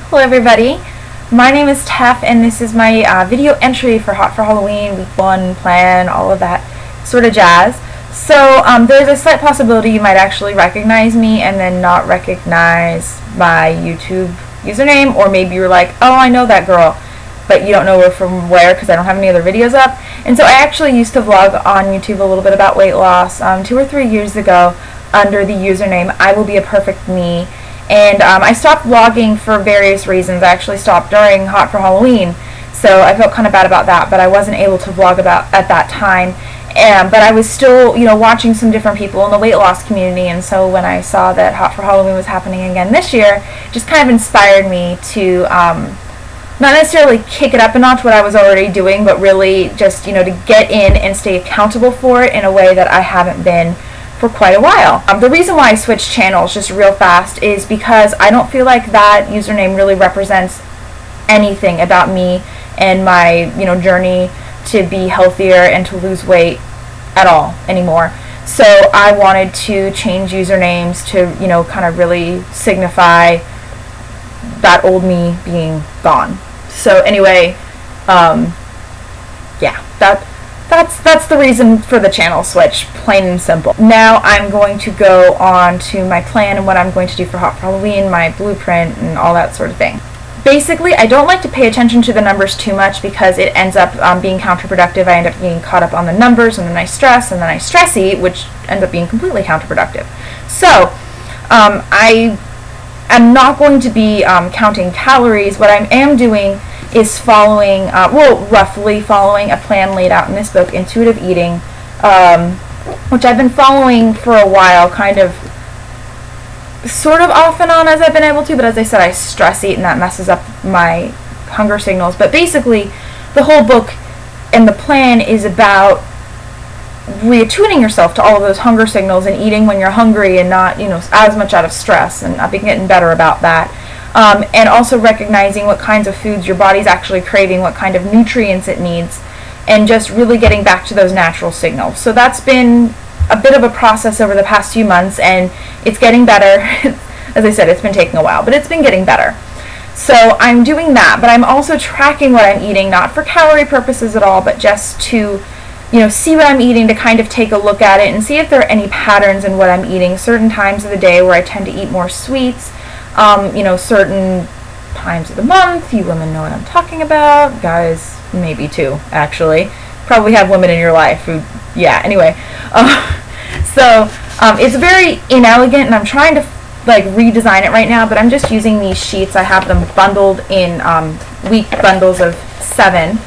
Hello everybody, my name is Tef and this is my video entry for Hot for Halloween, week 1, plan, all of that sort of jazz. So there's a slight possibility you might actually recognize me and then not recognize my YouTube username, or maybe you're like, oh, I know that girl, but you don't know her from where because I don't have any other videos up. And so I actually used to vlog on YouTube a little bit about weight loss 2 or 3 years ago under the username I Will Be a Perfect Me. And I stopped vlogging for various reasons. I actually stopped during Hot for Halloween, so I felt kind of bad about that, but I wasn't able to vlog about at that time. But I was still, watching some different people in the weight loss community, and so when I saw that Hot for Halloween was happening again this year, it just kind of inspired me to not necessarily kick it up a notch what I was already doing, but really just, to get in and stay accountable for it in a way that I haven't been for quite a while. The reason why I switched channels just real fast is because I don't feel like that username really represents anything about me and my journey to be healthier and to lose weight at all anymore. So I wanted to change usernames to kind of really signify that old me being gone. So anyway, yeah, that's the reason for the channel switch, plain and simple. Now I'm going to go on to my plan and what I'm going to do for Hot for Halloween, my blueprint, and all that sort of thing. Basically, I don't like to pay attention to the numbers too much because it ends up being counterproductive. I end up getting caught up on the numbers, and then I stress, and then I stress eat, which ends up being completely counterproductive. So I am not going to be counting calories. What I am doing is following, roughly following a plan laid out in this book, Intuitive Eating, which I've been following for a while, kind of, sort of off and on as I've been able to, but as I said, I stress eat and that messes up my hunger signals. But basically, the whole book and the plan is about reattuning yourself to all of those hunger signals and eating when you're hungry and not, as much out of stress, and I've been getting better about that. And also recognizing what kinds of foods your body's actually craving, what kind of nutrients it needs, and just really getting back to those natural signals. So that's been a bit of a process over the past few months, and it's getting better. As I said, it's been taking a while, but it's been getting better. So I'm doing that, but I'm also tracking what I'm eating, not for calorie purposes at all, but just to see what I'm eating, to kind of take a look at it and see if there are any patterns in what I'm eating. Certain times of the day where I tend to eat more sweets, certain times of the month. You women know what I'm talking about. Guys, maybe too, actually. Probably have women in your life who, yeah, anyway. So it's very inelegant, and I'm trying to redesign it right now, but I'm just using these sheets. I have them bundled in week bundles of 7.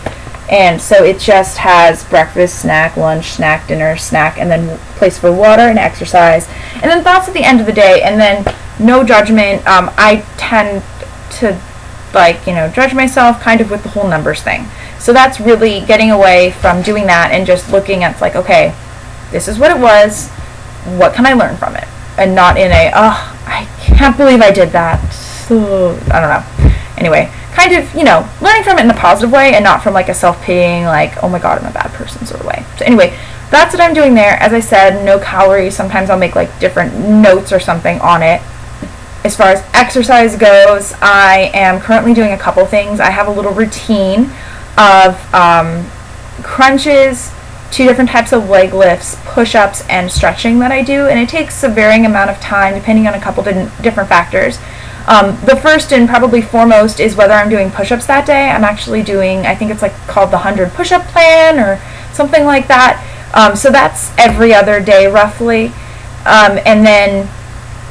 And so it just has breakfast, snack, lunch, snack, dinner, snack, and then place for water and exercise, and then thoughts at the end of the day, and then no judgment. I tend to judge myself kind of with the whole numbers thing. So that's really getting away from doing that and just looking at okay, this is what it was, what can I learn from it? And not in a, oh, I can't believe I did that. So, I don't know. Anyway, kind of, learning from it in a positive way and not from a self-pitying, oh my god, I'm a bad person sort of way. So anyway, that's what I'm doing there. As I said, no calories. Sometimes I'll make different notes or something on it. As far as exercise goes, I am currently doing a couple things. I have a little routine of crunches, 2 different types of leg lifts, push-ups, and stretching that I do, and it takes a varying amount of time depending on a couple different factors. The first and probably foremost is whether I'm doing push-ups that day. I'm actually doing, I think it's called the 100 push-up plan or something like that. So that's every other day roughly. And then,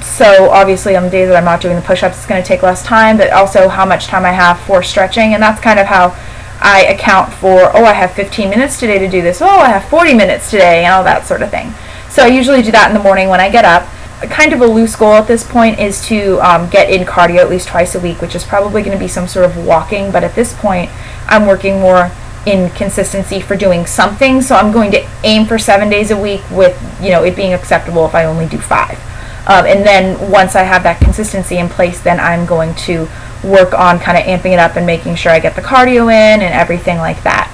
so obviously on the days that I'm not doing the push-ups, it's going to take less time, but also how much time I have for stretching. And that's kind of how I account for, oh, I have 15 minutes today to do this. Oh, I have 40 minutes today, and all that sort of thing. So I usually do that in the morning when I get up. Kind of a loose goal at this point is to get in cardio at least twice a week, which is probably going to be some sort of walking, but at this point I'm working more in consistency for doing something, so I'm going to aim for 7 days a week with it being acceptable if I only do 5. And then once I have that consistency in place, then I'm going to work on kind of amping it up and making sure I get the cardio in and everything like that.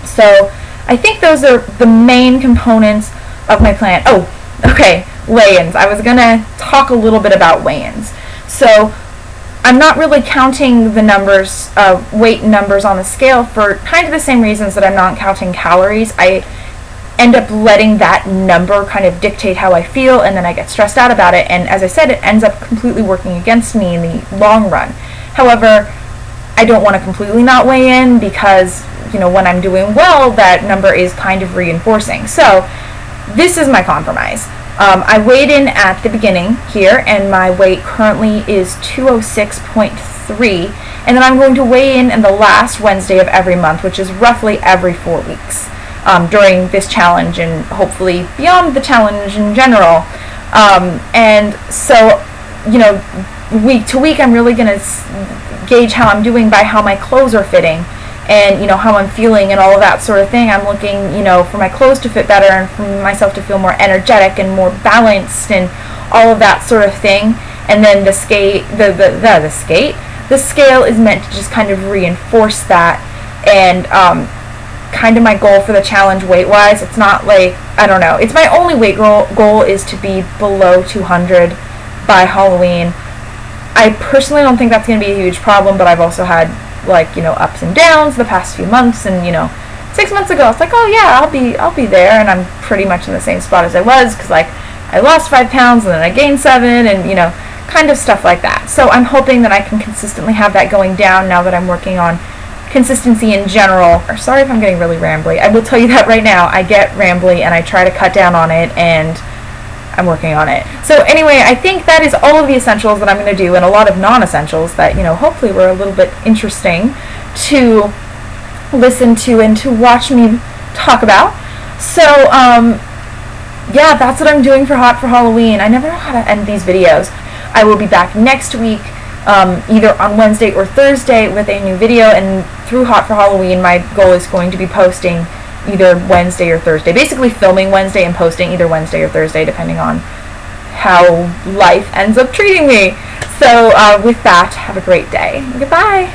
So I think those are the main components of my plan. Oh, okay, weigh-ins. I was going to talk a little bit about weigh-ins. So I'm not really counting the numbers, weight numbers on the scale for kind of the same reasons that I'm not counting calories. I end up letting that number kind of dictate how I feel, and then I get stressed out about it, and as I said, it ends up completely working against me in the long run. However, I don't want to completely not weigh in because, you know, when I'm doing well, that number is kind of reinforcing. So this is my compromise. I weighed in at the beginning here, and my weight currently is 206.3, and then I'm going to weigh in the last Wednesday of every month, which is roughly every 4 weeks, during this challenge and hopefully beyond the challenge in general. And so, you know, week to week, I'm really going to gauge how I'm doing by how my clothes are fitting, and, you know, how I'm feeling and all of that sort of thing. I'm looking, you know, for my clothes to fit better and for myself to feel more energetic and more balanced and all of that sort of thing. And then the scale is meant to just kind of reinforce that. And kind of my goal for the challenge weight-wise, it's not like, I don't know, it's my only weight goal is to be below 200 by Halloween. I personally don't think that's going to be a huge problem, but I've also had, like, you know, ups and downs the past few months, and, you know, 6 months ago, it's like, oh yeah, I'll be there, and I'm pretty much in the same spot as I was, because, like, I lost 5 pounds, and then I gained 7, and, you know, kind of stuff like that. So I'm hoping that I can consistently have that going down now that I'm working on consistency in general. Sorry if I'm getting really rambly. I will tell you that right now. I get rambly, and I try to cut down on it, and I'm working on it. So anyway, I think that is all of the essentials that I'm going to do, and a lot of non-essentials that, you know, hopefully were a little bit interesting to listen to and to watch me talk about. So, yeah, that's what I'm doing for Hot for Halloween. I never know how to end these videos. I will be back next week, either on Wednesday or Thursday with a new video, and through Hot for Halloween, my goal is going to be posting either Wednesday or Thursday. Basically filming Wednesday and posting either Wednesday or Thursday, depending on how life ends up treating me. So with that, have a great day. Goodbye.